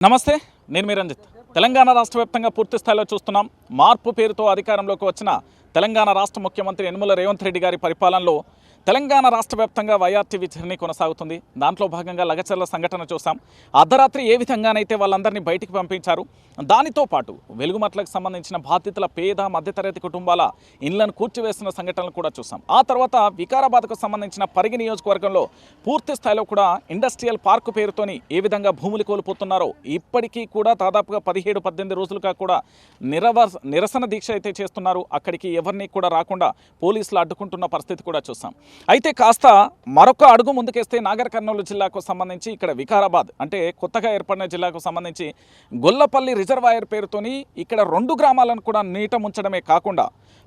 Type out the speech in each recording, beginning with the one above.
నమస్తే, నేను మీ రంజిత్. తెలంగాణ రాష్ట్ర వ్యాప్తంగా పూర్తి స్థాయిలో చూస్తున్నాం. మార్పు పేరుతో అధికారంలోకి వచ్చిన తెలంగాణ రాష్ట్ర ముఖ్యమంత్రి యనమల రేవంత్ రెడ్డి గారి పరిపాలనలో తెలంగాణ రాష్ట్ర వ్యాప్తంగా వైఆర్టీవీ జర్నీ కొనసాగుతుంది. దాంట్లో భాగంగా లగచర్ల సంఘటన చూసాం. అర్ధరాత్రి ఏ విధంగానైతే వాళ్ళందరినీ బయటికి పంపించారు, దానితో పాటు వెలుగుమట్లకు సంబంధించిన బాధితుల పేద మధ్యతరగతి కుటుంబాల ఇళ్లను కూర్చివేసిన సంఘటనలు కూడా చూసాం. ఆ తర్వాత వికారాబాద్కు సంబంధించిన పరిగి నియోజకవర్గంలో పూర్తి స్థాయిలో కూడా ఇండస్ట్రియల్ పార్కు పేరుతోని ఏ విధంగా భూములు కోల్పోతున్నారో ఇప్పటికీ కూడా దాదాపుగా 17-18 రోజులుగా కూడా నిరసన దీక్ష అయితే చేస్తున్నారు. అక్కడికి ఎవరిని కూడా రాకుండా పోలీసులు అడ్డుకుంటున్న పరిస్థితి కూడా చూసాం. అయితే కాస్త మరొక అడుగు ముందుకేస్తే నాగర్ కర్నూలు జిల్లాకు సంబంధించి ఇక్కడ వికారాబాద్ అంటే కొత్తగా ఏర్పడిన జిల్లాకు సంబంధించి గొల్లపల్లి రిజర్వాయర్ పేరుతోని ఇక్కడ 2 గ్రామాలను కూడా నీట ముంచడమే కాకుండా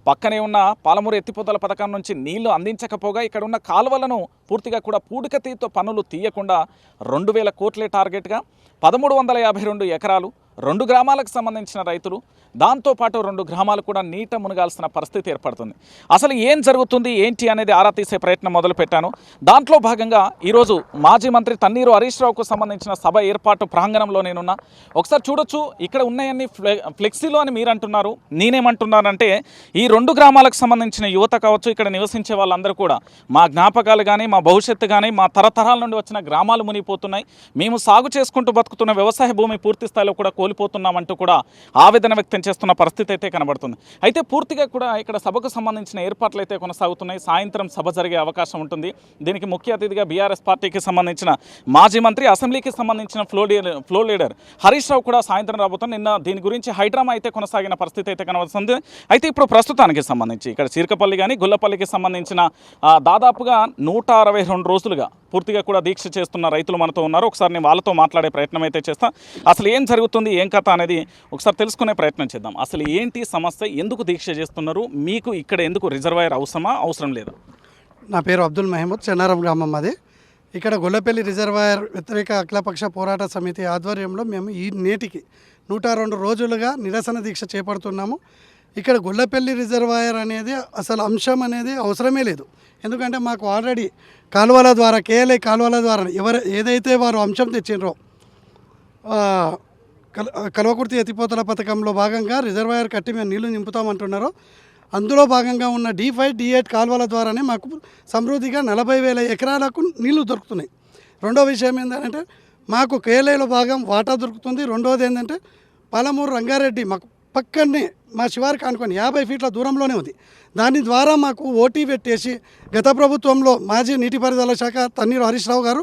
పక్కనే ఉన్న పాలమూరు ఎత్తిపోతల పథకం నుంచి నీళ్లు అందించకపోగా ఇక్కడ ఉన్న కాలువలను పూర్తిగా కూడా పూడికతీతో పనులు తీయకుండా 2000 కోట్లే టార్గెట్గా 1352 ఎకరాలు 2 గ్రామాలకు సంబంధించిన రైతులు, దాంతోపాటు 2 గ్రామాలు కూడా నీట మునగాల్సిన పరిస్థితి ఏర్పడుతుంది. అసలు ఏం జరుగుతుంది ఏంటి అనేది ఆరా తీసే ప్రయత్నం మొదలుపెట్టాను. దాంట్లో భాగంగా ఈరోజు మాజీ మంత్రి తన్నీరు హరీష్ రావుకు సంబంధించిన సభ ఏర్పాటు ప్రాంగణంలో నేనున్నా. ఒకసారి చూడొచ్చు, ఇక్కడ ఉన్నాయన్ని ఫ్లెక్సీలు అని మీరు అంటున్నారు. నేనేమంటున్నానంటే ఈ 2 గ్రామాలకు సంబంధించిన యువత కావచ్చు, ఇక్కడ నివసించే వాళ్ళందరూ కూడా మా జ్ఞాపకాలు కానీ మా భవిష్యత్తు కానీ మా తరతరాల నుండి వచ్చిన గ్రామాలు మునిగిపోతున్నాయి, మేము సాగు చేసుకుంటూ బతుకుతున్న వ్యవసాయ భూమి పూర్తి స్థాయిలో కూడా కోల్పోతున్నామంటూ కూడా ఆవేదన వ్యక్తం చేస్తున్న పరిస్థితి అయితే కనబడుతుంది. అయితే పూర్తిగా కూడా ఇక్కడ సభకు సంబంధించిన ఏర్పాట్లు అయితే కొనసాగుతున్నాయి. సాయంత్రం సభ జరిగే అవకాశం ఉంటుంది. దీనికి ముఖ్య అతిథిగా బీఆర్ఎస్ పార్టీకి సంబంధించిన మాజీ మంత్రి, అసెంబ్లీకి సంబంధించిన ఫ్లో లీడర్ హరీష్ రావు కూడా సాయంత్రం రాబోతుంది. నిన్న దీని గురించి హైడ్రామా అయితే కొనసాగిన పరిస్థితి అయితే కనబడుతుంది. అయితే ఇప్పుడు ప్రస్తుతానికి సంబంధించి ఇక్కడ చీరకపల్లి కానీ గుల్లపల్లికి సంబంధించిన దాదాపుగా 162 రోజులుగా పూర్తిగా కూడా దీక్ష చేస్తున్న రైతులు మనతో ఉన్నారు. ఒకసారి నేను వాళ్ళతో మాట్లాడే ప్రయత్నం అయితే చేస్తాం. అసలు ఏం జరుగుతుంది, ఏం కథ అనేది ఒకసారి తెలుసుకునే ప్రయత్నం చేద్దాం. అసలు ఏంటి సమస్య, ఎందుకు దీక్ష చేస్తున్నారు, మీకు ఇక్కడ ఎందుకు రిజర్వాయర్ అవసరం లేదా? నా పేరు అబ్దుల్ మహమూద్, చెన్నారం గ్రామం అది. ఇక్కడ గొల్లపల్లి రిజర్వాయర్ వ్యతిరేక అఖిలపక్ష పోరాట సమితి ఆధ్వర్యంలో మేము ఈ నేటికి 102 రోజులుగా నిరసన దీక్ష చేపడుతున్నాము. ఇక్కడ గొల్లపల్లి రిజర్వాయర్ అనేది అసలు అంశం అనేది అవసరమే లేదు. ఎందుకంటే మాకు ఆల్రెడీ కాలువల ద్వారా కేఎల్ఐ కాలువల ద్వారా ఏదైతే వారు అంశం తెచ్చిండ్రో కల్వకుర్తి ఎత్తిపోతల పథకంలో భాగంగా రిజర్వాయర్ కట్టి మేము నీళ్లు నింపుతామంటున్నారో అందులో భాగంగా ఉన్న D5, D8 కాలువల ద్వారానే మాకు సమృద్ధిగా 40,000 ఎకరాలకు నీళ్లు దొరుకుతున్నాయి. రెండో విషయం ఏంటంటే మాకు కేఎల్ఐలో భాగం వాటా దొరుకుతుంది. రెండోది ఏంటంటే పాలమూరు రంగారెడ్డి మాకు పక్కనే మా శివారికి అనుకొని 50 ఫీట్ల దూరంలోనే ఉంది. దాని ద్వారా మాకు ఓటీ పెట్టేసి గత ప్రభుత్వంలో మాజీ నీటిపారుదల శాఖ తన్నీరు హరీష్ రావు గారు,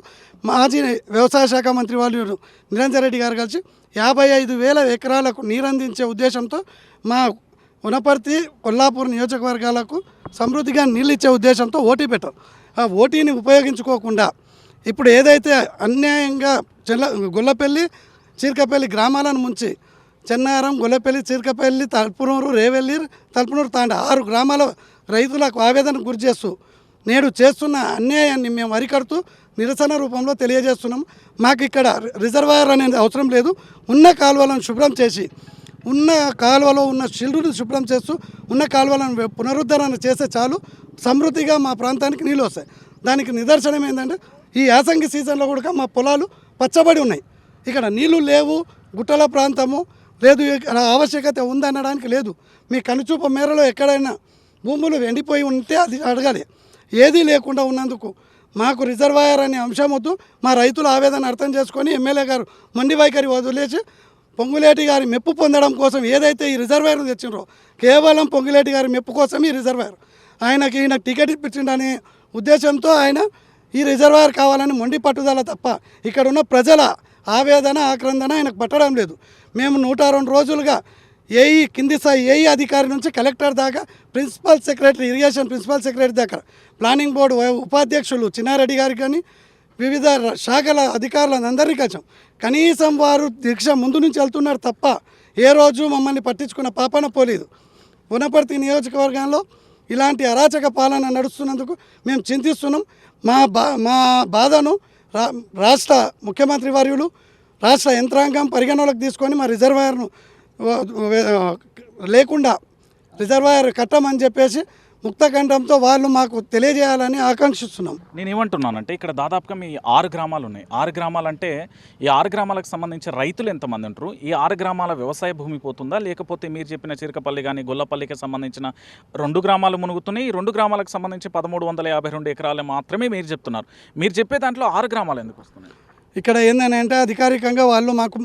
మాజీ వ్యవసాయ శాఖ మంత్రి వాళ్ళు నిరంజన్ రెడ్డి గారు కలిసి 55,000 ఎకరాలకు నీరందించే ఉద్దేశంతో మా వనపర్తి, కొల్లాపూర్ నియోజకవర్గాలకు సమృద్ధిగా నీళ్ళు ఇచ్చే ఉద్దేశంతో ఓటీ పెట్టారు. ఆ ఓటీని ఉపయోగించుకోకుండా ఇప్పుడు ఏదైతే అన్యాయంగా గొల్లపల్లి, చీరకపల్లి గ్రామాలను ముంచి చెన్నారం, గొల్లపల్లి, చీరకపల్లి, తలుపునూరు, రేవెల్లి, తలుపునూరు తాండా 6 గ్రామాల రైతులకు ఆవేదనకు గురి చేస్తూ నేడు చేస్తున్న అన్యాయాన్ని మేము అరికడుతూ నిరసన రూపంలో తెలియజేస్తున్నాం. మాకు ఇక్కడ రిజర్వాయర్ అనేది అవసరం లేదు. ఉన్న కాలువలను శుభ్రం చేసి, ఉన్న కాలువలో ఉన్న షిల్డును శుభ్రం చేస్తూ ఉన్న కాలువలను పునరుద్ధరణ చేస్తే చాలు, సమృద్ధిగా మా ప్రాంతానికి నీళ్ళు వస్తాయి. దానికి నిదర్శనం ఏంటంటే ఈ యాసంగి సీజన్లో కూడా మా పొలాలు పచ్చబడి ఉన్నాయి. ఇక్కడ నీళ్లు లేవు, గుట్టల ప్రాంతము లేదు, ఇక్కడ ఆవశ్యకత ఉందనడానికి లేదు. మీ కనుచూప మేరలో ఎక్కడైనా భూములు ఎండిపోయి ఉంటే అది అడగాలి. ఏదీ లేకుండా ఉన్నందుకు మాకు రిజర్వాయర్ అనే అంశం వద్దు. మా రైతుల ఆవేదన అర్థం చేసుకొని ఎమ్మెల్యే గారు మొండి వైఖరి వదిలేసి పొంగులేటి గారి మెప్పు పొందడం కోసం ఏదైతే ఈ రిజర్వాయర్ను తెచ్చిండ్రో, కేవలం పొంగులేటి గారి మెప్పు కోసం ఈ రిజర్వాయర్, ఈయన టికెట్ ఇప్పించిండనే ఉద్దేశంతో ఆయన ఈ రిజర్వాయర్ కావాలని మొండి పట్టుదల తప్ప ఇక్కడ ఉన్న ప్రజల ఆవేదన, ఆక్రందన ఆయనకు పట్టడం లేదు. మేము 102 రోజులుగా కింది స్థాయి ఏఈ అధికారి నుంచి కలెక్టర్ దాకా, principal secretary, irrigation principal secretary దాకా, ప్లానింగ్ బోర్డు ఉపాధ్యక్షులు చిన్నారెడ్డి గారికి కానీ వివిధ శాఖల అధికారులను అందరినీ కలిసాం. కనీసం వారు దీక్ష ముందు నుంచి వెళ్తున్నారు తప్ప ఏ రోజు మమ్మల్ని పట్టించుకున్న పాపన పోలేదు. వనపర్తి నియోజకవర్గంలో ఇలాంటి అరాచక పాలన నడుస్తున్నందుకు మేము చింతిస్తున్నాం. మా బాధను రాష్ట్ర ముఖ్యమంత్రి వర్యులు, రాష్ట్ర యంత్రాంగం పరిగణలోకి తీసుకొని మా రిజర్వాయర్ను లేకుండా రిజర్వాయర్ కట్టమని చెప్పేసి ముక్తకంఠంతో వాళ్ళు మాకు తెలియజేయాలని ఆకాంక్షిస్తున్నాం. నేను ఏమంటున్నానంటే ఇక్కడ దాదాపుగా మీ 6 గ్రామాలు ఉన్నాయి. 6 గ్రామాలు అంటే ఈ 6 గ్రామాలకు సంబంధించి రైతులు ఎంతమంది ఉంటారు? ఈ 6 గ్రామాల వ్యవసాయ భూమి పోతుందా, లేకపోతే మీరు చెప్పిన చిరకపల్లి కానీ గొల్లపల్లికి సంబంధించిన 2 గ్రామాలు మునుగుతున్నాయి? ఈ 2 గ్రామాలకు సంబంధించి 1352 ఎకరాలు మాత్రమే మీరు చెప్తున్నారు. మీరు చెప్పే దాంట్లో 6 గ్రామాలు ఎందుకు వస్తున్నాయి? ఇక్కడ ఏంటంటే అధికారికంగా వాళ్ళు మాకు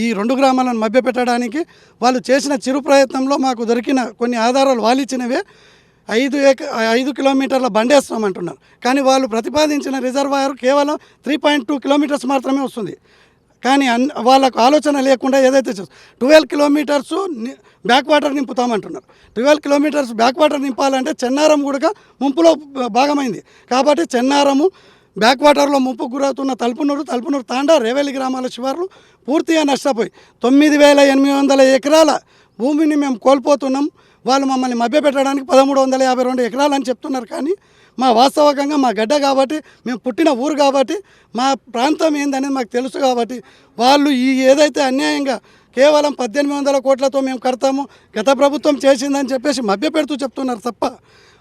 ఈ 2 గ్రామాలను మభ్యపెట్టడానికి వాళ్ళు చేసిన చిరు ప్రయత్నంలో మాకు దొరికిన కొన్ని ఆధారాలు వాళ్ళు ఇచ్చినవే 5 కిలోమీటర్ల బండేస్తామంటున్నారు. కానీ వాళ్ళు ప్రతిపాదించిన రిజర్వాయర్ కేవలం 3.2 కిలోమీటర్స్ మాత్రమే వస్తుంది. కానీ వాళ్ళకు ఆలోచన లేకుండా ఏదైతే 12 కిలోమీటర్స్ బ్యాక్ వాటర్ నింపుతామంటున్నారు. 12 కిలోమీటర్స్ బ్యాక్ వాటర్ నింపాలంటే చెన్నారం కూడా ముంపులో భాగమైంది. కాబట్టి చెన్నారము బ్యాక్ వాటర్లో ముంపు గురవుతున్న తలుపునూరు తాండా రేవేలి గ్రామాల శివార్లు పూర్తిగా నష్టపోయి 9800 ఎకరాల భూమిని మేము కోల్పోతున్నాం. వాళ్ళు మమ్మల్ని మభ్యపెట్టడానికి 1352 ఎకరాలు అని చెప్తున్నారు. కానీ మా వాస్తవికంగా మా గడ్డ కాబట్టి, మేము పుట్టిన ఊరు కాబట్టి, మా ప్రాంతం ఏందనేది మాకు తెలుసు కాబట్టి వాళ్ళు ఈ ఏదైతే అన్యాయంగా కేవలం 1800 కోట్లతో మేము కడతాము, గత ప్రభుత్వం చేసిందని చెప్పేసి మభ్యపెడుతూ చెప్తున్నారు తప్ప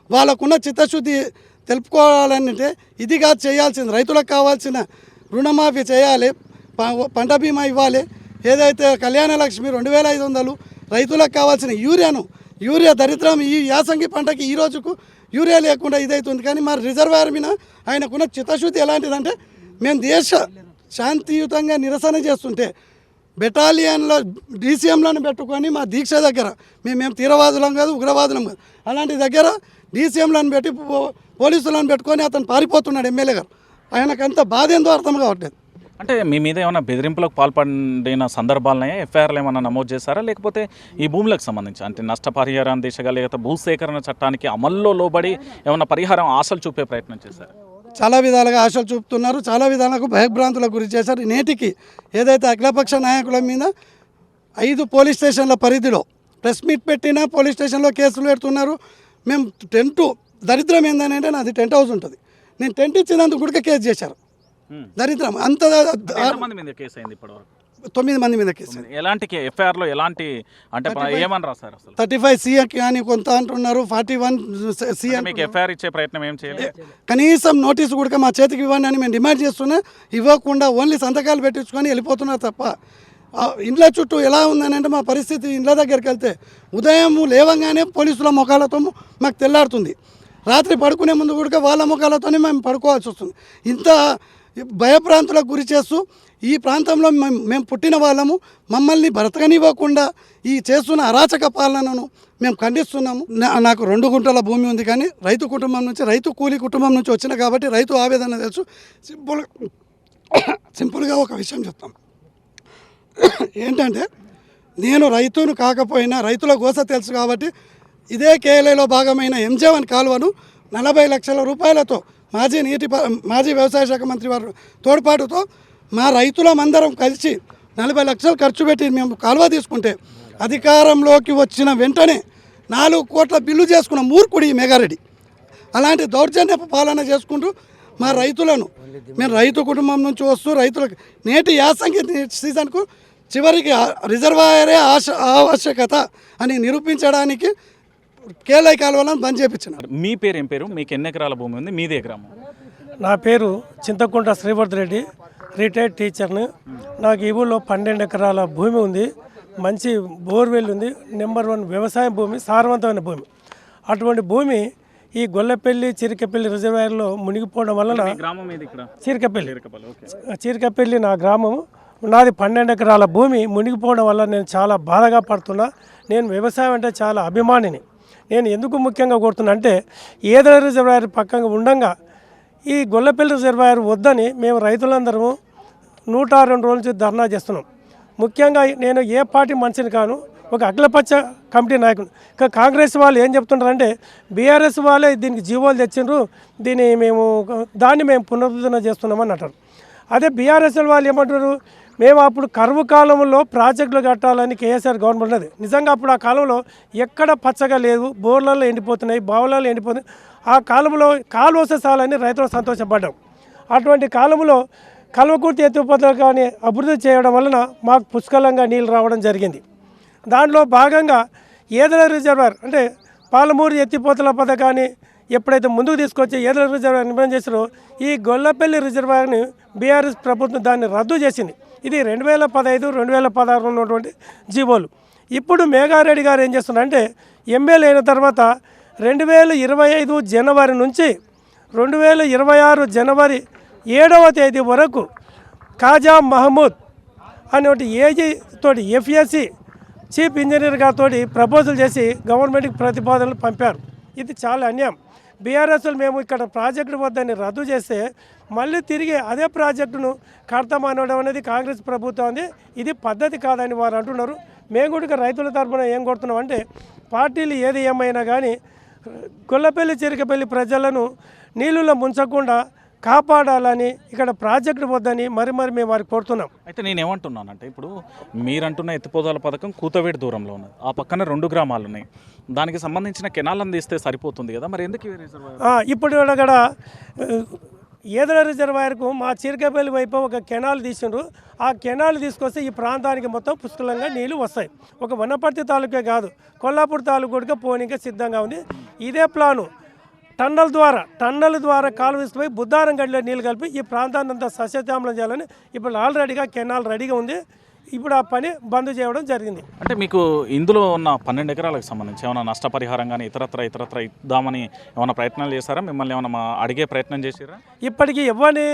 వాళ్ళకున్న చిత్తశుద్ధి తెలుపుకోవాలంటే ఇది కాదు చేయాల్సింది. రైతులకు కావాల్సిన రుణమాఫీ చేయాలి, పంట బీమా ఇవ్వాలి, ఏదైతే కళ్యాణ లక్ష్మి 2500, రైతులకు కావాల్సిన యూరియా దరిద్రం ఈ యాసంగి పంటకి ఈ రోజుకు యూరియా లేకుండా ఇదవుతుంది. కానీ మరి రిజర్వాయర్ మీద ఆయనకున్న చిత్తశుద్ధి ఎలాంటిదంటే మేము దేశ శాంతియుతంగా నిరసన చేస్తుంటే బెటాలియన్లో డీసీఎంలను పెట్టుకొని మా దీక్ష దగ్గర మేము తీవ్రవాదులం కాదు, ఉగ్రవాదులం కాదు, అలాంటి దగ్గర డీసీఎంలను పెట్టి పోలీసులను పెట్టుకొని అతను పారిపోతున్నాడు ఎమ్మెల్యే గారు. ఆయనకంత బాధ ఏందో అర్థం కావట్లేదు. అంటే మీ మీద ఏమైనా బెదిరింపులకు పాల్పడిన సందర్భాలున్నాయా? ఎఫ్ఐఆర్లు ఏమైనా నమోదు చేశారా? లేకపోతే ఈ భూములకు సంబంధించి అంటే నష్టపరిహారం దిశగా లేకపోతే భూసేకరణ చట్టానికి అమల్లో లోబడి ఏమైనా పరిహారం ఆశలు చూపే ప్రయత్నం చేశారు? చాలా విధాలుగా ఆశలు చూపుతున్నారు, చాలా విధాలకు భయభ్రాంతులకు గురి చేశారు. నేటికి ఏదైతే అఖిలపక్ష నాయకుల మీద 5 పోలీస్ స్టేషన్ల పరిధిలో ప్రెస్ మీట్ పెట్టినా పోలీస్ స్టేషన్లో కేసులు పెడుతున్నారు. మేము టెంట్ దరిద్రం ఏంటంటే నాది టెంట్ హౌస్ ఉంటుంది, నేను టెంట్ ఇచ్చినందుకు కూడా కేసు చేశారు. దరిద్రం అంత 9 మంది మీద కేసు. ఎలాంటి ఎఫ్ఐఆర్లో ఎలాంటి అంటే ఏమని రాశారు? అసలు 35C అని కొంత అంటున్నారు, 41C మీకు ఎఫ్ఐఆర్ ఇచ్చే ప్రయత్నం ఏం చేయలేదు. కనీసం నోటీసు కూడా మా చేతికి ఇవ్వండి అని మేము డిమాండ్ చేస్తున్నా, ఇవ్వకుండా ఓన్లీ సంతకాలు పెట్టించుకొని వెళ్ళిపోతున్నారు తప్ప. ఇండ్ల చుట్టూ ఎలా ఉందని మా పరిస్థితి, ఇండ్ల దగ్గరికి వెళ్తే ఉదయం లేవంగానే పోలీసుల ముఖాలతో మాకు తెల్లారుతుంది, రాత్రి పడుకునే ముందు కూడా వాళ్ళ ముఖాలతోనే మేము పడుకోవాల్సి వస్తుంది. ఇంత భయప్రాంతులకు గురి చేస్తూ ఈ ప్రాంతంలో మేము పుట్టిన వాళ్ళము, మమ్మల్ని బ్రతకనివ్వకుండా ఈ చేస్తున్న అరాచక పాలనను మేము ఖండిస్తున్నాము. నాకు 2 గుంటల భూమి ఉంది, కానీ రైతు కుటుంబం నుంచి, రైతు కూలీ కుటుంబం నుంచి వచ్చిన కాబట్టి రైతు ఆవేదన తెలుసు. సింపుల్గా ఒక విషయం చెప్తాం ఏంటంటే, నేను రైతును కాకపోయినా రైతుల గోస తెలుసు కాబట్టి ఇదే కేఎల్ఏలో భాగమైన MJ1 కాలువను 40 లక్షల రూపాయలతో మాజీ వ్యవసాయ శాఖ మంత్రి వారు తోడ్పాటుతో మా రైతులమందరం కలిసి 40 లక్షలు ఖర్చు పెట్టి మేము కాలువ తీసుకుంటే అధికారంలోకి వచ్చిన వెంటనే 4 కోట్ల బిల్లు చేసుకున్న మూర్ఖుడు ఈ మెగారెడ్డి. అలాంటి దౌర్జన్యపు పాలన చేసుకుంటూ మా రైతులను, మేము రైతు కుటుంబం నుంచి వస్తూ రైతులకు నేటి యాసంగి సీజన్కు చివరికి రిజర్వాయరే ఆవశ్యకత అని నిరూపించడానికి కేలై కాలువలను బంద్ చేయించినారు. మీ పేరు ఏం పేరు? మీకు ఎన్ని ఎకరాల భూమి ఉంది? మీదే గ్రామం? నా పేరు చింతకుంట శ్రీవర్ధ రెడ్డి, రిటైర్డ్ టీచర్ని. నాకు ఈ ఊళ్ళో 12 ఎకరాల భూమి ఉంది, మంచి బోర్వెల్ ఉంది, నెంబర్ 1 వ్యవసాయ భూమి, సారవంతమైన భూమి. అటువంటి భూమి ఈ గొల్లపల్లి చిరికపల్లి రిజర్వాయర్లో మునిగిపోవడం వలన చీరికపల్లి నా గ్రామం, నాది 12 ఎకరాల భూమి మునిగిపోవడం వల్ల నేను చాలా బాధగా పడుతున్నా. నేను వ్యవసాయం అంటే చాలా అభిమానిని. నేను ఎందుకు ముఖ్యంగా కోరుతున్నా అంటే, ఏదైనా రిజర్వాయర్ పక్కగా ఉండగా ఈ గొల్లపల్లి రిజర్వాయర్ వద్దని మేము రైతులందరము 102 రోజుల నుంచి ధర్నా చేస్తున్నాం. ముఖ్యంగా నేను ఏ పార్టీ మనిషిని కాను, ఒక అఖిలపక్ష కమిటీ నాయకుడు. కాంగ్రెస్ వాళ్ళు ఏం చెప్తున్నారంటే, బీఆర్ఎస్ వాళ్ళే దీనికి జీవోలు తెచ్చిండ్రు, దాన్ని మేము పునరుద్ధరణ చేస్తున్నామని అంటారు. అదే బీఆర్ఎస్ వాళ్ళు ఏమంటారు, మేము అప్పుడు కరువు కాలంలో ప్రాజెక్టులు కట్టాలని కేసీఆర్ గవర్నమెంట్ ఉన్నది. నిజంగా అప్పుడు ఆ కాలంలో ఎక్కడ పచ్చగా లేదు, బోర్లలో ఎండిపోతున్నాయి, బావులలో ఎండిపోతున్నాయి. ఆ కాలంలో కాలువ వస్తే చాలని రైతులు సంతోషపడ్డాం. అటువంటి కాలంలో కల్వకుర్తి ఎత్తిపోతలు కానీ అభివృద్ధి చేయడం వలన మాకు పుష్కలంగా నీళ్ళు రావడం జరిగింది. దాంట్లో భాగంగా ఏదైనా రిజర్వాయర్ అంటే పాలమూరు ఎత్తిపోతల పథకాన్ని ఎప్పుడైతే ముందుకు తీసుకొచ్చి ఏదైనా రిజర్వాయర్ నిర్మాణం చేశారో ఈ గొల్లపల్లి రిజర్వాయర్ని బీఆర్ఎస్ ప్రభుత్వం దాన్ని రద్దు చేసింది. ఇది 2015, 2016 ఉన్నటువంటి జీవోలు. ఇప్పుడు మేఘారెడ్డి గారు ఏం చేస్తున్నారంటే ఎమ్మెల్యే అయిన తర్వాత 2025 జనవరి నుంచి 2026 జనవరి 7వ తేదీ వరకు ఖాజా మహమూద్ అనేటి ఏజీ తోటి ఎఫ్ఎస్సి చీఫ్ ఇంజనీర్ గారితో ప్రపోజల్ చేసి గవర్నమెంట్కి ప్రతిపాదనలు పంపారు. ఇది చాలా అన్యాయం. బీఆర్ఎస్లు మేము ఇక్కడ ప్రాజెక్టు వద్దని రద్దు చేస్తే మళ్ళీ తిరిగి అదే ప్రాజెక్టును కడతామనడం అనేది కాంగ్రెస్ ప్రభుత్వం. ఇది పద్ధతి కాదని వారు అంటున్నారు. మేము కూడా రైతుల తరఫున ఏం కోరుతున్నాం అంటే పార్టీలు ఏది ఏమైనా కానీ గొల్లపల్లి చిరకపల్లి ప్రజలను నీళ్ళలో ముంచకుండా కాపాడాలని ఇక్కడ ప్రాజెక్టు వద్దని మరి మేము వారికి కోరుతున్నాం. అయితే నేను ఏమంటున్నానంటే ఇప్పుడు మీరంటున్న ఎత్తిపోతల పథకం కూతవేడి దూరంలో ఉన్నది, ఆ పక్కన 2 గ్రామాలు ఉన్నాయి, దానికి సంబంధించిన కెనాలను తీస్తే సరిపోతుంది కదా, మరి ఎందుకు ఇప్పుడు అక్కడ ఏదైనా రిజర్వాయర్కు మా చిరకపల్లి వైపు ఒక కెనాల్ తీసిండ్రు. ఆ కెనాల్ తీసుకొస్తే ఈ ప్రాంతానికి మొత్తం పుష్కలంగా నీళ్లు వస్తాయి. ఒక వనపర్తి తాలూకే కాదు, కొల్లాపూర్ తాలూకు కూడా పోనీకే సిద్ధంగా ఉంది. ఇదే ప్లాను టన్నల్ ద్వారా కాలువ తీసుకుపోయి బుద్ధారం గడిలో నీళ్ళు కలిపి ఈ ప్రాంతాన్ని అంతా సస్యశ్యామలం చేయాలని ఇప్పుడు ఆల్రెడీగా కెనాల్ రెడీగా ఉంది. ఇప్పుడు ఆ పని బంద్ చేయడం జరిగింది. అంటే మీకు ఇందులో ఉన్న 12 ఎకరాలకు సంబంధించి ఏమైనా నష్టపరిహారం కానీ ఇతరత్ర ఇద్దామని ఏమైనా ప్రయత్నాలు చేశారా? మిమ్మల్ని ఏమైనా అడిగే ప్రయత్నం చేశారా? ఇప్పటికీ ఎవరిని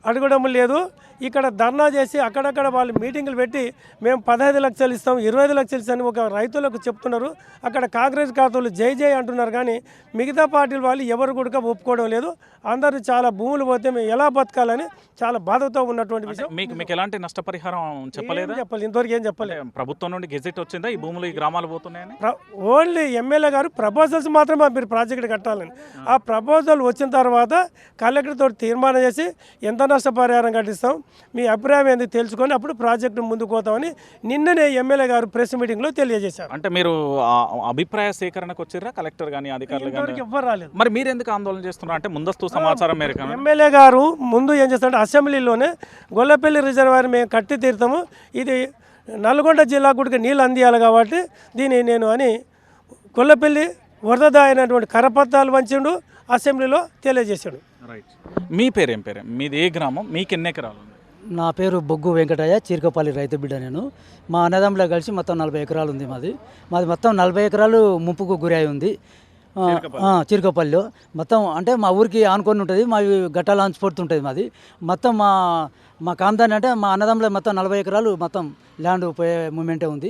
అడగడం లేదు. ఇక్కడ ధర్నా చేసి అక్కడక్కడ వాళ్ళు మీటింగులు పెట్టి మేము 15 లక్షలు ఇస్తాం, 25 లక్షలు ఇస్తామని ఒక రైతులకు చెప్తున్నారు. అక్కడ కాంగ్రెస్ ఖాతాలు జై జై అంటున్నారు, కానీ మిగతా పార్టీల వాళ్ళు ఎవరు కూడా ఒప్పుకోవడం లేదు. అందరూ చాలా భూములు పోతే మేము ఎలా బతకాలని చాలా బాధతో ఉన్నటువంటి విషయం. మీకు ఎలాంటి నష్టపరిహారం చెప్పలేదు? ఇంతవరకు ఏం చెప్పలేదు. ప్రభుత్వం నుండి గెజెట్ వచ్చిందా ఈ భూములు ఈ గ్రామాలు పోతున్నాయని? ఓన్లీ ఎమ్మెల్యే గారు ప్రపోజల్స్ మాత్రమే మీరు ప్రాజెక్ట్ కట్టాలని, ఆ ప్రపోజల్ వచ్చిన తర్వాత కలెక్టర్ తోటి తీర్మానం చేసి ఎంత నష్టపరిహారం కట్టిస్తాం, మీ అభిప్రాయం ఏంది తెలుసుకొని అప్పుడు ప్రాజెక్టు ముందుకు పోతామని నిన్ననే ఎమ్మెల్యే గారు ప్రెస్ మీటింగ్లో తెలియజేశారు. అంటే మీరు అభిప్రాయ సేకరణకు వచ్చారా కలెక్టర్ కానీ అధికారులు కానీ? ఎవ్వరు రాలేదు. మరి మీరు ఎందుకు ఆందోళన చేస్తున్నారు? అంటే ముందస్తు సమాచారం మేరకు ఎమ్మెల్యే గారు ముందు ఏం చేస్తారంటే అసెంబ్లీలోనే గొల్లపల్లి రిజర్వాయర్ మేము కట్టి తీరుతాము, ఇది నల్గొండ జిల్లా కూడా నీళ్ళు అందియాలి కాబట్టి దీన్ని నేను అని గొల్లపల్లి వరద అయినటువంటి కరపత్రాలు వంచిండు, అసెంబ్లీలో తెలియజేశాడు. రైట్. మీ పేరేం పేరు? మీది ఏ గ్రామం? మీకు ఎన్ని ఎకరాలు? నా పేరు బొగ్గు వెంకటయ్య, చీరకపల్లి రైతు బిడ్డ. నేను మా అన్నదమ్ములో కలిసి మొత్తం 40 ఎకరాలు ఉంది. మాది మొత్తం 40 ఎకరాలు ముంపుకు గురై ఉంది చీరకపల్లిలో. మొత్తం అంటే మా ఊరికి ఆనుకొని ఉంటుంది, మా గట్టాల ఆన్స్పోర్ట్ ఉంటుంది మాది. మొత్తం మా కాందాన్ని అంటే మా అన్నదమ్ములో మొత్తం 40 ఎకరాలు మొత్తం ల్యాండ్ పోయే మూమెంటే ఉంది.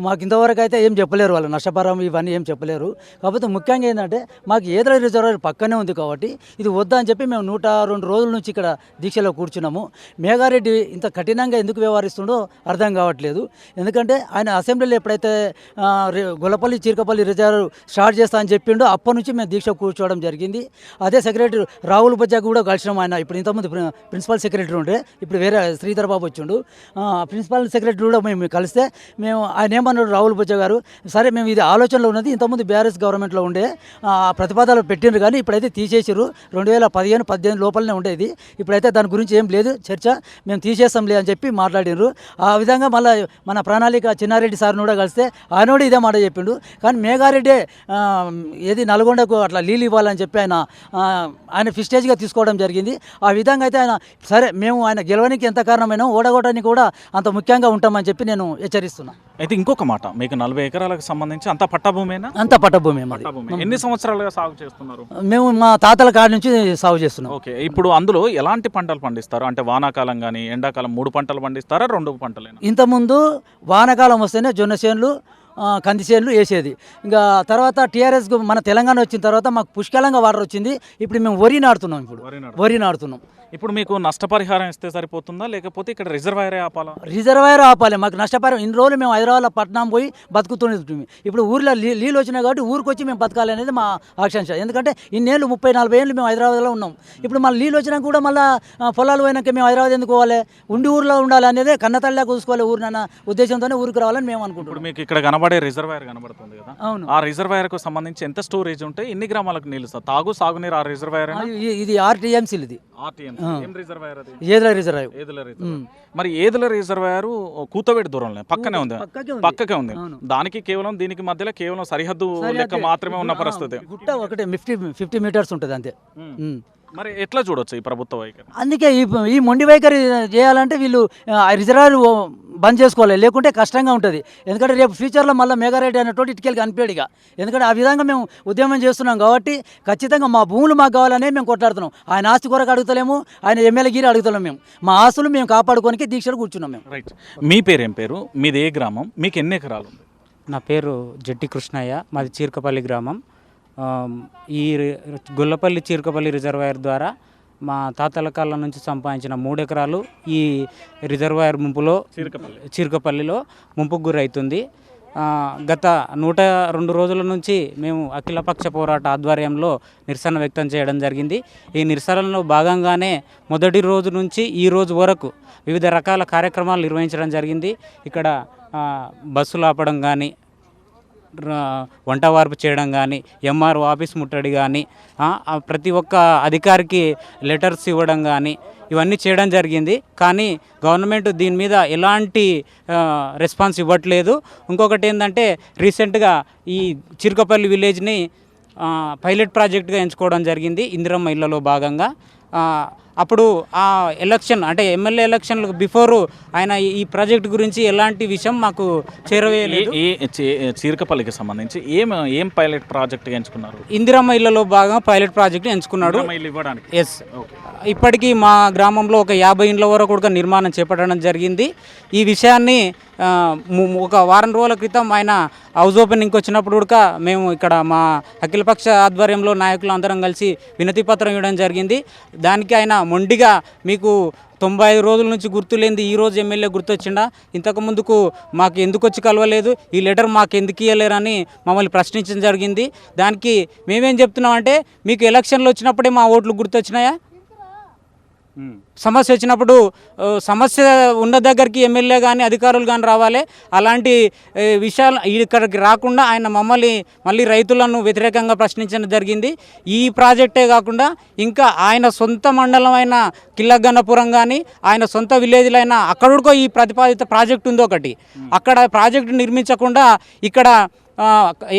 మాకు ఇంతవరకు అయితే ఏం చెప్పలేరు, వాళ్ళు నష్టపరం ఇవన్నీ ఏం చెప్పలేరు. కాకపోతే ముఖ్యంగా ఏంటంటే మాకు ఏదైనా రిజర్వాయర్ పక్కనే ఉంది కాబట్టి ఇది వద్దా అని చెప్పి మేము 102 రోజుల నుంచి ఇక్కడ దీక్షలో కూర్చున్నాము. మేఘారెడ్డి ఇంత కఠినంగా ఎందుకు వ్యవహరిస్తుండో అర్థం కావట్లేదు. ఎందుకంటే ఆయన అసెంబ్లీలో ఎప్పుడైతే గొల్లపల్లి చీరకపల్లి రిజర్వ్ స్టార్ట్ చేస్తా అని చెప్పిండో అప్పటి నుంచి మేము దీక్ష కూర్చోవడం జరిగింది. అదే సెక్రటరీ రాహుల్ బజ్జా కూడా కలిసినాం. ఆయన ఇప్పుడు ఇంతకుముందు ప్రిన్సిపల్ సెక్రటరీ ఉండే, ఇప్పుడు వేరే శ్రీధర్ బాబు వచ్చిండు. ప్రిన్సిపల్ సెక్రటరీ కూడా మేము కలిస్తే ఆయన ఏమన్నాడు రాహుల్ బజ్జా గారు, సరే మేము ఇది ఆలోచనలో ఉన్నది, ఇంతకుముందు బీఆర్ఎస్ గవర్నమెంట్లో ఉండే ప్రతిపాదనలు పెట్టిండ్రు కానీ ఇప్పుడైతే తీసేసారు. 2015-18 లోపలనే ఉండేది, ఇప్పుడైతే దాని గురించి ఏం లేదు చర్చ, మేము తీసేస్తాంలే అని చెప్పి మాట్లాడినారు. ఆ విధంగా మళ్ళీ మన ప్రణాళిక చిన్నారెడ్డి సార్ని కూడా కలిస్తే ఆయన కూడా ఇదే మాట చెప్పిండు. కానీ మేఘారెడ్డి ఏది నల్గొండకు అట్లా నీళ్ళు ఇవ్వాలని చెప్పి ఆయన ఫిస్టేజ్గా తీసుకోవడం జరిగింది. ఆ విధంగా అయితే ఆయన సరే మేము ఆయన గెలవడానికి ఎంత కారణమైనా ఓడగొట్టడానికి కూడా అంత ముఖ్యంగా ఉంటామని చెప్పి నేను హెచ్చరిస్తున్నా. అయితే ఇంకొక మాట, మీకు 40 ఎకరాలకు సంబంధించి అంతా పట్టభూమేనా? అంతా పట్టభూమి. ఎన్ని సంవత్సరాలుగా సాగు చేస్తున్నారు? మేము మా తాతల కాడి నుంచి సాగు చేస్తున్నాం. ఓకే. ఇప్పుడు అందులో ఎలాంటి పంటలు పండిస్తారు? అంటే వానాకాలం కానీ ఎండాకాలం 3 పంటలు పండిస్తారా, 2 పంటలేనా? ఇంతకుముందు వానాకాలం వస్తేనే జొన్న చేనులు కంది చేనులు వేసేది. ఇంకా తర్వాత టీఆర్ఎస్ మన తెలంగాణ వచ్చిన తర్వాత మాకు పుష్కలంగా వాటర్ వచ్చింది. ఇప్పుడు మేము వరి నాడుతున్నాం. వరి నాడుతున్నాం. ఇప్పుడు మీకు నష్టపరిహారం ఇస్తే సరిపోతుందా, లేకపోతే ఇక్కడ రిజర్వాయర్ ఆపాలా? రిజర్వాయర్ ఆపాలి. మాకు నష్టపరిహారం ఇన్ని రోజులు మేము హైదరాబాద్లో పట్టణం పోయి బతుకుతుంది. ఇప్పుడు ఊర్లో నీళ్ళు వచ్చినాయి కాబట్టి ఊరికి వచ్చి మేము బతకాలి అనేది మా ఆకాంక్ష. ఎందుకంటే ఇన్నేళ్ళు 30-40 ఏళ్ళు మేము హైదరాబాద్లో ఉన్నాం. ఇప్పుడు మళ్ళీ నీళ్ళు వచ్చినాక కూడా మళ్ళీ పొలాలు పోయినాక మేము హైదరాబాద్ ఎందుకు పోవాలి, ఉండి ఊర్లో ఉండాలి అనేది కన్నతల్లా చూసుకోవాలి ఊరినన్న ఉద్దేశంతోనే ఊరికి రావాలని మేము అనుకుంటున్నాం. ఇప్పుడు మీకు ఇక్కడ కనబడే రిజర్వాయర్ కనబడుతుంది కదా, అవును. ఆ రిజర్వాయర్కు సంబంధించి ఎంత స్టోరేజ్ ఉంటే ఎన్ని గ్రామాలకు నీళ్ళు సాగు సాగునీరు ఆ రిజర్వాయర్? ఇది 6 టీఎంసీలు. ఇది ఏం రిజర్వాయర్ అది? ఏదల రిజర్వాయర్. ఏదుల రిజర్వాయర్. మరి ఏదుల రిజర్వాయర్ కూతవేడు దూరంలో పక్కనే ఉంది, పక్కకే ఉంది. దానికి కేవలం దీనికి మధ్యలో కేవలం సరిహద్దు లెక్క మాత్రమే ఉన్న పరిస్థితి. గుట్ట ఒకటే 50 మీటర్స్ ఉంటుంది అంతే. మరి ఎట్లా చూడొచ్చు ఈ ప్రభుత్వ వైఖరి? అందుకే ఈ మొండి వైఖరి చేయాలంటే వీళ్ళు రిజర్వాయర్ బంద్ చేసుకోవాలి, లేకుంటే కష్టంగా ఉంటుంది. ఎందుకంటే రేపు ఫ్యూచర్లో మళ్ళీ మెగారెడ్డి అనేటువంటి ఇటుకెళ్ళి కనిపించాడు ఇక. ఎందుకంటే ఆ విధంగా మేము ఉద్యమం చేస్తున్నాం కాబట్టి ఖచ్చితంగా మా భూములు మాకు కావాలనే మేము కొట్లాడుతున్నాం. ఆయన ఆస్తి కొరకు అడుగుతలేము, ఆయన ఎమ్మెల్యే గిరి అడుగుతలేము. మేము మా ఆస్తులు మేము కాపాడుకోనికి దీక్షలు కూర్చున్నాం మేము. రైట్. మీ పేరేం పేరు, మీది ఏ గ్రామం, మీకు ఎన్ని ఎకరాలు ఉంది? నా పేరు జట్టి కృష్ణయ్య, మాది చీర్కపల్లి గ్రామం. ఈ గొల్లపల్లి చీర్కపల్లి రిజర్వాయర్ ద్వారా మా తాతల కాలం నుంచి సంపాదించిన 3 ఎకరాలు ఈ రిజర్వాయర్ ముంపులో చీర్కపల్లిలో ముంపుకు గురవుతుంది. గత 102 రోజుల నుంచి మేము అఖిలపక్ష పోరాట ఆధ్వర్యంలో నిరసన వ్యక్తం చేయడం జరిగింది. ఈ నిరసనలో భాగంగానే మొదటి రోజు నుంచి ఈ రోజు వరకు వివిధ రకాల కార్యక్రమాలు నిర్వహించడం జరిగింది. ఇక్కడ బస్సులు ఆపడం కానీ, వంట వార్పు చేయడం కానీ, ఎంఆర్ఓ ఆఫీస్ ముట్టడి కానీ, ప్రతి ఒక్క అధికారికి లెటర్స్ ఇవ్వడం కానీ ఇవన్నీ చేయడం జరిగింది. కానీ గవర్నమెంట్ దీని మీద ఎలాంటి రెస్పాన్స్ ఇవ్వట్లేదు. ఇంకొకటి ఏంటంటే రీసెంట్గా ఈ చిరుకపల్లి విలేజ్ని పైలట్ ప్రాజెక్ట్గా ఎంచుకోవడం జరిగింది ఇందిరమ్మ ఇళ్లలో భాగంగా. అప్పుడు ఆ ఎలక్షన్ అంటే ఎమ్మెల్యే ఎలక్షన్లకు బిఫోరు ఆయన ఈ ప్రాజెక్ట్ గురించి ఎలాంటి విషయం మాకు చేరవేయలేదు. చీర్కపల్లికి సంబంధించి ఏం పైలట్ ప్రాజెక్ట్ ఎంచుకున్నారు? ఇందిరమ్మ ఇళ్లలో భాగంగా పైలట్ ప్రాజెక్ట్ ఎంచుకున్నాడు. ఎస్, ఇప్పటికీ మా గ్రామంలో ఒక 50 ఇండ్ల వరకు కూడా నిర్మాణం చేపట్టడం జరిగింది. ఈ విషయాన్ని ఒక వారం రోజుల క్రితం ఆయన హౌస్ ఓపెనింగ్కి వచ్చినప్పుడు కూడా మేము ఇక్కడ మా అఖిలపక్ష ఆధ్వర్యంలో నాయకులు అందరం కలిసి వినతి పత్రం ఇవ్వడం జరిగింది. దానికి ఆయన మొండిగా మీకు 95 రోజుల నుంచి గుర్తులేంది ఈరోజు ఎమ్మెల్యే గుర్తొచ్చిండా, ఇంతకు ముందుకు మాకు ఎందుకు వచ్చి కలవలేదు, ఈ లెటర్ మాకు ఎందుకు ఇవ్వలేరని మమ్మల్ని ప్రశ్నించడం జరిగింది. దానికి మేమేం చెప్తున్నామంటే, మీకు ఎలక్షన్లు వచ్చినప్పుడే మా ఓట్లు గుర్తొచ్చినాయా? సమస్య వచ్చినప్పుడు సమస్య ఉన్న దగ్గరికి ఎమ్మెల్యే కానీ అధికారులు కానీ రావాలి. అలాంటి విషయాలు ఇక్కడికి రాకుండా ఆయన మళ్ళీ రైతులను వ్యతిరేకంగా ప్రశ్నించడం జరిగింది. ఈ ప్రాజెక్టే కాకుండా ఇంకా ఆయన సొంత మండలం అయిన కిల్లగన్నపురం కానీ ఆయన సొంత విలేజ్లో అయినా అక్కడికో ఈ ప్రతిపాదిత ప్రాజెక్టు ఉంది ఒకటి. అక్కడ ప్రాజెక్టు నిర్మించకుండా ఇక్కడ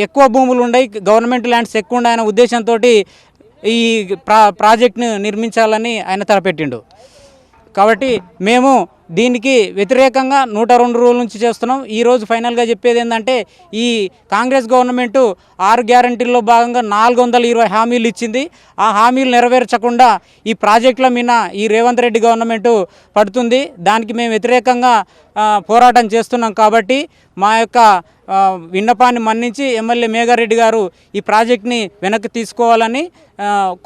ఎక్కువ భూములు ఉన్నాయి, గవర్నమెంట్ ల్యాండ్స్ ఎక్కువ ఉన్నాయనే ఉద్దేశంతో ఈ ప్రాజెక్ట్ను నిర్మించాలని ఆయన తలపెట్టిండు. కాబట్టి మేము దీనికి వ్యతిరేకంగా 102 రోజుల నుంచి చేస్తున్నాం. ఈరోజు ఫైనల్గా చెప్పేది ఏంటంటే, ఈ కాంగ్రెస్ గవర్నమెంటు 6 గ్యారంటీల్లో భాగంగా 420 హామీలు ఇచ్చింది. ఆ హామీలు నెరవేర్చకుండా ఈ ప్రాజెక్టుల మీద ఈ రేవంత్ రెడ్డి గవర్నమెంటు పడుతుంది. దానికి మేము వ్యతిరేకంగా పోరాటం చేస్తున్నాం. కాబట్టి మా యొక్క విన్నపాన్ని మన్నించి ఎమ్మెల్యే మేఘారెడ్డి గారు ఈ ప్రాజెక్ట్ని వెనక్కి తీసుకోవాలని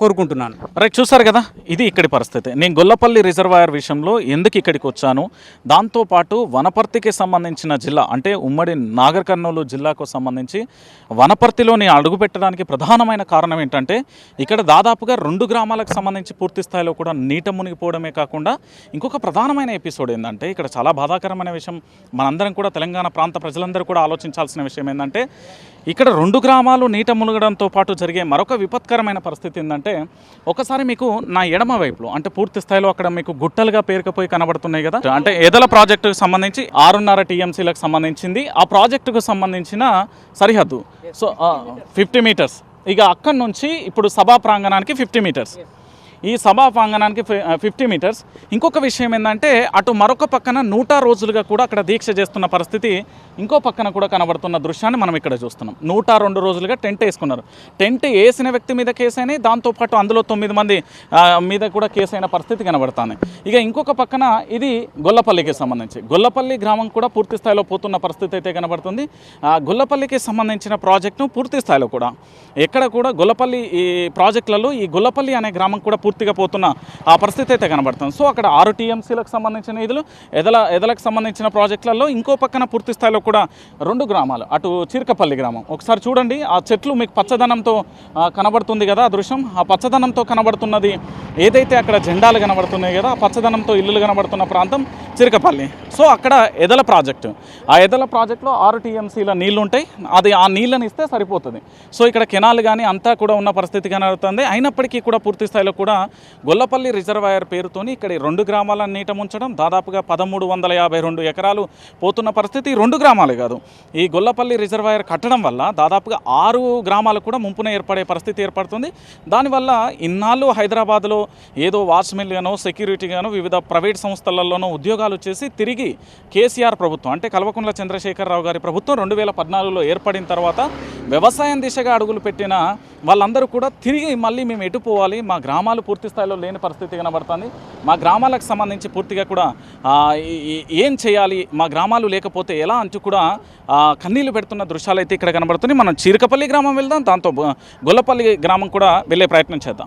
కోరుకుంటున్నాను. రైట్, చూసారు కదా, ఇది ఇక్కడి పరిస్థితి. నేను గొల్లపల్లి రిజర్వాయర్ విషయంలో ఎందుకు ఇక్కడికి వచ్చాను, దాంతోపాటు వనపర్తికి సంబంధించిన జిల్లా అంటే ఉమ్మడి నాగర్ కర్నూలు జిల్లాకు సంబంధించి వనపర్తిలోని అడుగుపెట్టడానికి ప్రధానమైన కారణం ఏంటంటే, ఇక్కడ దాదాపుగా 2 గ్రామాలకు సంబంధించి పూర్తి స్థాయిలో కూడా నీట మునిగిపోవడమే కాకుండా ఇంకొక ప్రధానమైన ఎపిసోడ్ ఏంటంటే, ఇక్కడ చాలా బాధాకరమైన విషయం, మనందరం కూడా తెలంగాణ ప్రాంత ప్రజలందరూ కూడా ఆలోచించాల్సిన విషయం ఏంటంటే, ఇక్కడ 2 గ్రామాలు నీట మునగడంతో పాటు జరిగే మరొక విపత్కరమైన పరిస్థితి ఏంటంటే, ఒకసారి మీకు నా ఎడమ వైపులో అంటే పూర్తి స్థాయిలో అక్కడ మీకు గుట్టలుగా పేరుకుపోయి కనబడుతున్నాయి కదా, అంటే ఏదల ప్రాజెక్టుకు సంబంధించి 6.5 TMCలకు సంబంధించింది. ఆ ప్రాజెక్టుకు సంబంధించిన సరిహద్దు 50 మీటర్స్. ఇక అక్కడి నుంచి ఇప్పుడు సభా ప్రాంగణానికి 50 మీటర్స్, ఈ సభా ప్రాంగణానికి 50 మీటర్స్. ఇంకొక విషయం ఏంటంటే, అటు మరొక పక్కన 100 రోజులుగా కూడా అక్కడ దీక్ష చేస్తున్న పరిస్థితి ఇంకో పక్కన కూడా కనబడుతున్న దృశ్యాన్ని మనం ఇక్కడ చూస్తున్నాం. 102 రోజులుగా టెంట్ వేసుకున్నారు. టెంట్ వేసిన వ్యక్తి మీద కేసు అయినాయి, దాంతోపాటు అందులో 9 మంది మీద కూడా కేసు అయిన పరిస్థితి కనబడుతుంది. ఇక ఇంకొక పక్కన ఇది గొల్లపల్లికి సంబంధించి గొల్లపల్లి గ్రామం కూడా పూర్తి స్థాయిలో పోతున్న పరిస్థితి అయితే కనబడుతుంది. గొల్లపల్లికి సంబంధించిన ప్రాజెక్టును పూర్తి స్థాయిలో కూడా ఎక్కడ కూడా గొల్లపల్లి ఈ ప్రాజెక్టులలో ఈ గొల్లపల్లి అనే గ్రామం కూడా పూర్తిగా పోతున్న ఆ పరిస్థితి అయితే కనబడుతుంది. సో అక్కడ 6 TMCలకు సంబంధించిన నిధులు, ఎదలకు సంబంధించిన ప్రాజెక్టులలో ఇంకో పక్కన పూర్తి స్థాయిలో కూడా 2 గ్రామాలు, అటు చీర్కపల్లి గ్రామం. ఒకసారి చూడండి, ఆ చెట్లు మీకు పచ్చదనంతో కనబడుతుంది కదా, ఆ దృశ్యం. ఆ పచ్చదనంతో కనబడుతున్నది ఏదైతే అక్కడ జెండాలు కనబడుతున్నాయి కదా, ఆ పచ్చదనంతో ఇల్లులు కనబడుతున్న ప్రాంతం చీర్కపల్లి. సో అక్కడ ఎదల ప్రాజెక్టు, ఆ ఎదల ప్రాజెక్టులో 6 TMCల నీళ్లు ఉంటాయి. అది ఆ నీళ్ళని ఇస్తే సరిపోతుంది. సో ఇక్కడ కెనాల్ కానీ అంతా కూడా ఉన్న పరిస్థితి కనబడుతుంది. అయినప్పటికీ కూడా పూర్తి స్థాయిలో కూడా గొల్లపల్లి రిజర్వాయర్ పేరుతోని ఇక్కడ 2 గ్రామాలను నీట ముంచడం, దాదాపుగా 1352 ఎకరాలు పోతున్న పరిస్థితి. 2 గ్రామాలే కాదు, ఈ గొల్లపల్లి రిజర్వాయర్ కట్టడం వల్ల దాదాపుగా 6 గ్రామాలు కూడా ముంపున ఏర్పడే పరిస్థితి ఏర్పడుతుంది. దానివల్ల ఇన్నాళ్ళు హైదరాబాద్లో ఏదో వాచ్మెన్గానో సెక్యూరిటీగానో వివిధ ప్రైవేట్ సంస్థలలోనో ఉద్యోగాలు చేసి తిరిగి కేసీఆర్ ప్రభుత్వం అంటే కల్వకుంట్ల చంద్రశేఖరరావు గారి ప్రభుత్వం 2014లో ఏర్పడిన తర్వాత వ్యవసాయం దిశగా అడుగులు పెట్టిన వాళ్ళందరూ కూడా తిరిగి మళ్ళీ మేము ఎటు పోవాలి, మా గ్రామాలు పూర్తి స్థాయిలో లేని పరిస్థితి కనబడుతుంది, మా గ్రామాలకు సంబంధించి పూర్తిగా కూడా ఏం చేయాలి, మా గ్రామాలు లేకపోతే ఎలా అంటూ కూడా కన్నీళ్లు పెడుతున్న దృశ్యాలు అయితే ఇక్కడ కనబడుతున్నాయి. మనం చీరకపల్లి గ్రామం వెళ్దాం, దాంతో గొల్లపల్లి గ్రామం కూడా వెళ్ళే ప్రయత్నం చేద్దాం.